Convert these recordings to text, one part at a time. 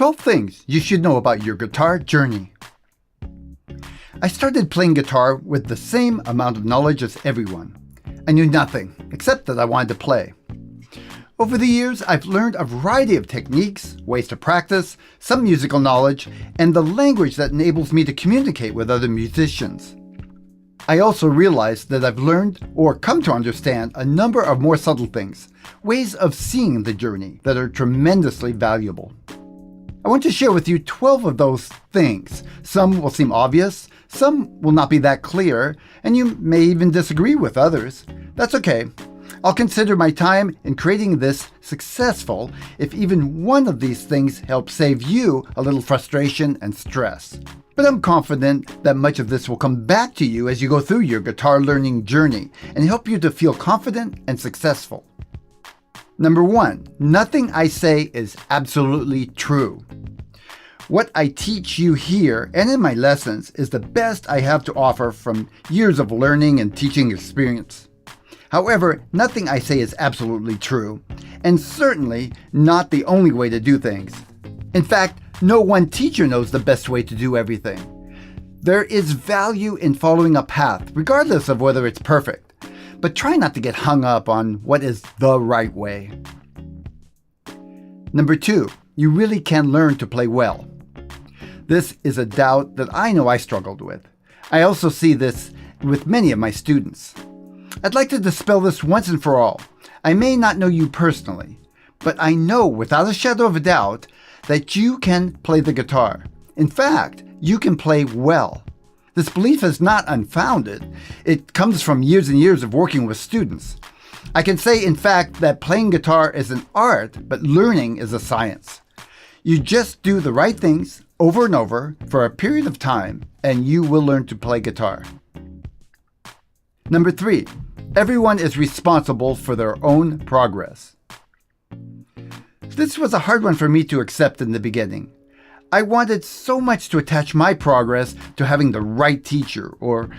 12 things you should know about your guitar journey. I started playing guitar with the same amount of knowledge as everyone. I knew nothing, except that I wanted to play. Over the years, I've learned a variety of techniques, ways to practice, some musical knowledge, and the language that enables me to communicate with other musicians. I also realized that I've learned or come to understand a number of more subtle things, ways of seeing the journey that are tremendously valuable. I want to share with you 12 of those things. Some will seem obvious, some will not be that clear, and you may even disagree with others. That's okay. I'll consider my time in creating this successful if even one of these things helps save you a little frustration and stress. But I'm confident that much of this will come back to you as you go through your guitar learning journey and help you to feel confident and successful. Number 1, nothing I say is absolutely true. What I teach you here and in my lessons is the best I have to offer from years of learning and teaching experience. However, nothing I say is absolutely true, and certainly not the only way to do things. In fact, no one teacher knows the best way to do everything. There is value in following a path, regardless of whether it's perfect, but try not to get hung up on what is the right way. Number 2, you really can learn to play well. This is a doubt that I know I struggled with. I also see this with many of my students. I'd like to dispel this once and for all. I may not know you personally, but I know without a shadow of a doubt that you can play the guitar. In fact, you can play well. This belief is not unfounded. It comes from years and years of working with students. I can say, in fact, that playing guitar is an art, but learning is a science. You just do the right things over and over for a period of time, and you will learn to play guitar. Number 3, everyone is responsible for their own progress. This was a hard one for me to accept in the beginning. I wanted so much to attach my progress to having the right teacher, or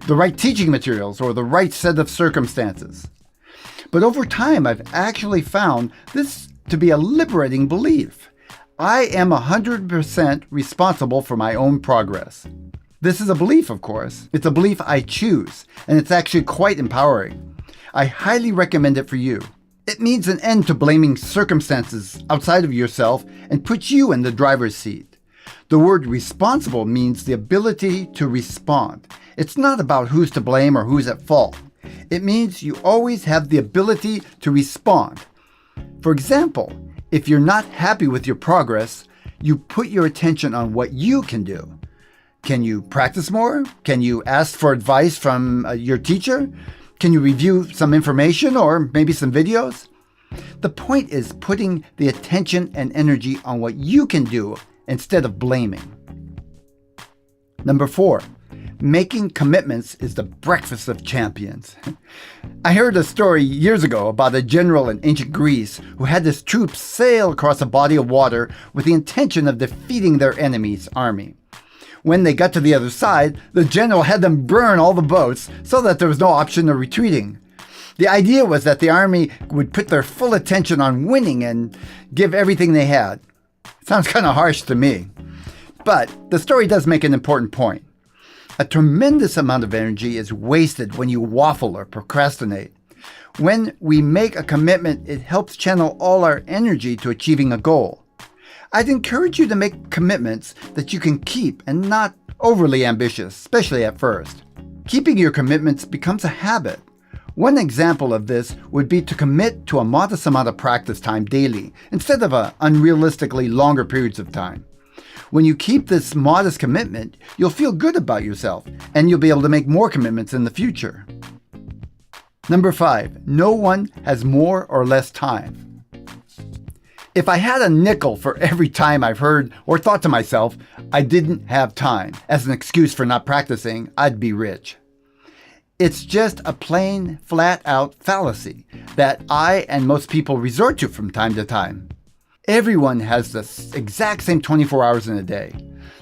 the right teaching materials, or the right set of circumstances. But over time, I've actually found this to be a liberating belief. I am 100% responsible for my own progress. This is a belief, of course. It's a belief I choose, and it's actually quite empowering. I highly recommend it for you. It means an end to blaming circumstances outside of yourself and puts you in the driver's seat. The word responsible means the ability to respond. It's not about who's to blame or who's at fault. It means you always have the ability to respond. For example, if you're not happy with your progress, you put your attention on what you can do. Can you practice more? Can you ask for advice from your teacher? Can you review some information or maybe some videos? The point is putting the attention and energy on what you can do instead of blaming. Number 4, making commitments is the breakfast of champions. I heard a story years ago about a general in ancient Greece who had his troops sail across a body of water with the intention of defeating their enemy's army. When they got to the other side, the general had them burn all the boats so that there was no option of retreating. The idea was that the army would put their full attention on winning and give everything they had. Sounds kind of harsh to me. But the story does make an important point. A tremendous amount of energy is wasted when you waffle or procrastinate. When we make a commitment, it helps channel all our energy to achieving a goal. I'd encourage you to make commitments that you can keep and not overly ambitious, especially at first. Keeping your commitments becomes a habit. One example of this would be to commit to a modest amount of practice time daily instead of unrealistically longer periods of time. When you keep this modest commitment, you'll feel good about yourself and you'll be able to make more commitments in the future. Number 5, no one has more or less time. If I had a nickel for every time I've heard or thought to myself, I didn't have time, as an excuse for not practicing, I'd be rich. It's just a plain, flat-out fallacy that I and most people resort to from time to time. Everyone has the exact same 24 hours in a day.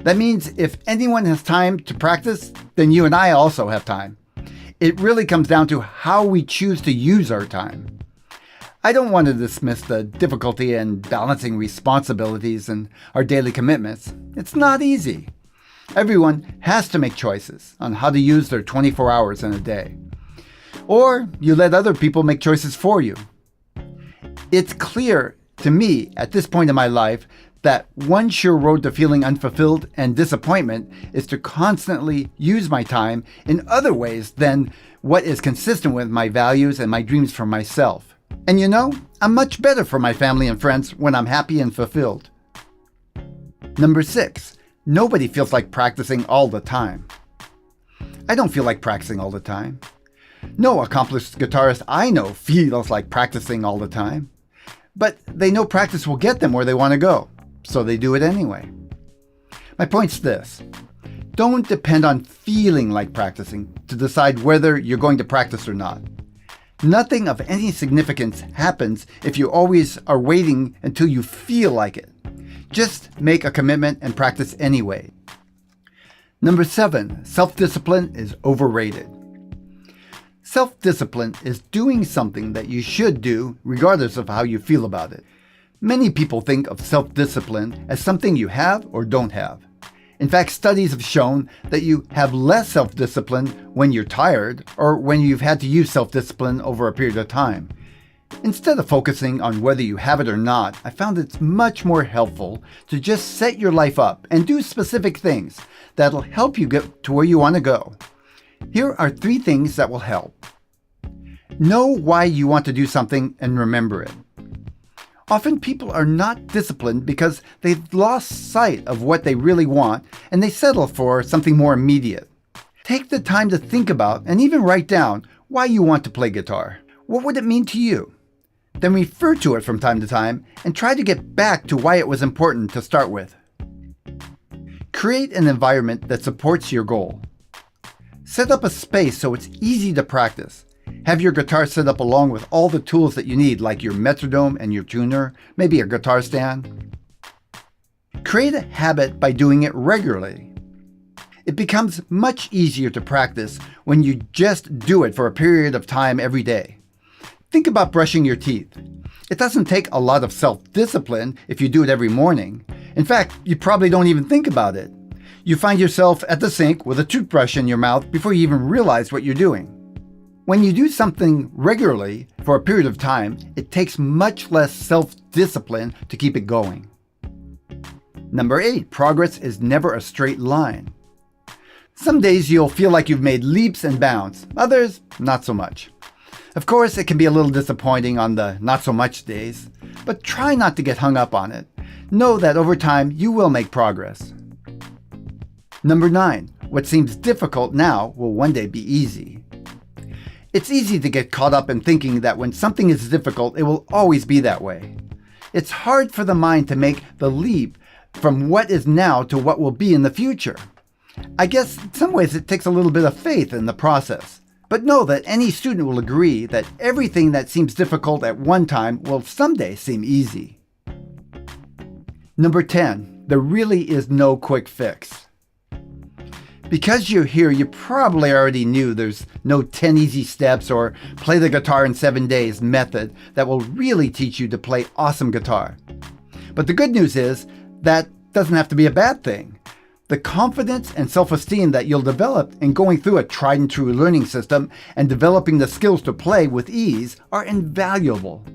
That means if anyone has time to practice, then you and I also have time. It really comes down to how we choose to use our time. I don't want to dismiss the difficulty in balancing responsibilities and our daily commitments. It's not easy. Everyone has to make choices on how to use their 24 hours in a day. Or you let other people make choices for you. It's clear to me at this point in my life that one sure road to feeling unfulfilled and disappointment is to constantly use my time in other ways than what is consistent with my values and my dreams for myself. And you know, I'm much better for my family and friends when I'm happy and fulfilled. Number 6, nobody feels like practicing all the time. I don't feel like practicing all the time. No accomplished guitarist I know feels like practicing all the time. But they know practice will get them where they want to go, so they do it anyway. My point's this. Don't depend on feeling like practicing to decide whether you're going to practice or not. Nothing of any significance happens if you always are waiting until you feel like it. Just make a commitment and practice anyway. Number 7, self-discipline is overrated. Self-discipline is doing something that you should do regardless of how you feel about it. Many people think of self-discipline as something you have or don't have. In fact, studies have shown that you have less self-discipline when you're tired or when you've had to use self-discipline over a period of time. Instead of focusing on whether you have it or not, I found it's much more helpful to just set your life up and do specific things that'll help you get to where you want to go. Here are 3 things that will help. Know why you want to do something and remember it. Often people are not disciplined because they've lost sight of what they really want and they settle for something more immediate. Take the time to think about and even write down why you want to play guitar. What would it mean to you? Then refer to it from time to time and try to get back to why it was important to start with. Create an environment that supports your goal. Set up a space so it's easy to practice. Have your guitar set up along with all the tools that you need, like your metronome and your tuner, maybe a guitar stand. Create a habit by doing it regularly. It becomes much easier to practice when you just do it for a period of time every day. Think about brushing your teeth. It doesn't take a lot of self-discipline if you do it every morning. In fact, you probably don't even think about it. You find yourself at the sink with a toothbrush in your mouth before you even realize what you're doing. When you do something regularly for a period of time, it takes much less self-discipline to keep it going. Number 8, progress is never a straight line. Some days you'll feel like you've made leaps and bounds, others not so much. Of course, it can be a little disappointing on the not so much days, but try not to get hung up on it. Know that over time you will make progress. Number 9, what seems difficult now will one day be easy. It's easy to get caught up in thinking that when something is difficult, it will always be that way. It's hard for the mind to make the leap from what is now to what will be in the future. I guess in some ways it takes a little bit of faith in the process. But know that any student will agree that everything that seems difficult at one time will someday seem easy. Number 10, there really is no quick fix. Because you're here, you probably already knew there's no 10 easy steps or play the guitar in 7 days method that will really teach you to play awesome guitar. But the good news is that doesn't have to be a bad thing. The confidence and self-esteem that you'll develop in going through a tried and true learning system and developing the skills to play with ease are invaluable.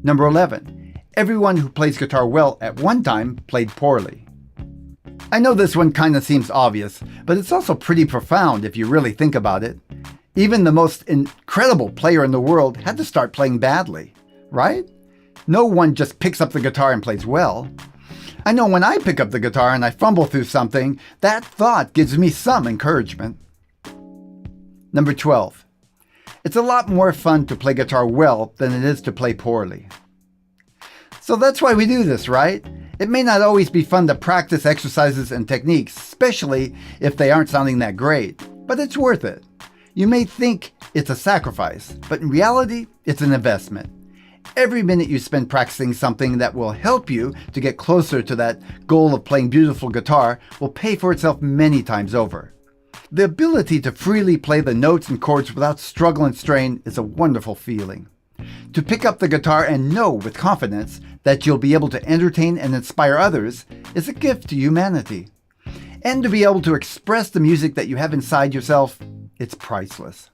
Number 11, everyone who plays guitar well at one time played poorly. I know this one kind of seems obvious, but it's also pretty profound if you really think about it. Even the most incredible player in the world had to start playing badly, right? No one just picks up the guitar and plays well. I know when I pick up the guitar and I fumble through something, that thought gives me some encouragement. Number 12. It's a lot more fun to play guitar well than it is to play poorly. So that's why we do this, right? It may not always be fun to practice exercises and techniques, especially if they aren't sounding that great, but it's worth it. You may think it's a sacrifice, but in reality, it's an investment. Every minute you spend practicing something that will help you to get closer to that goal of playing beautiful guitar will pay for itself many times over. The ability to freely play the notes and chords without struggle and strain is a wonderful feeling. To pick up the guitar and know with confidence that you'll be able to entertain and inspire others is a gift to humanity. And to be able to express the music that you have inside yourself, it's priceless.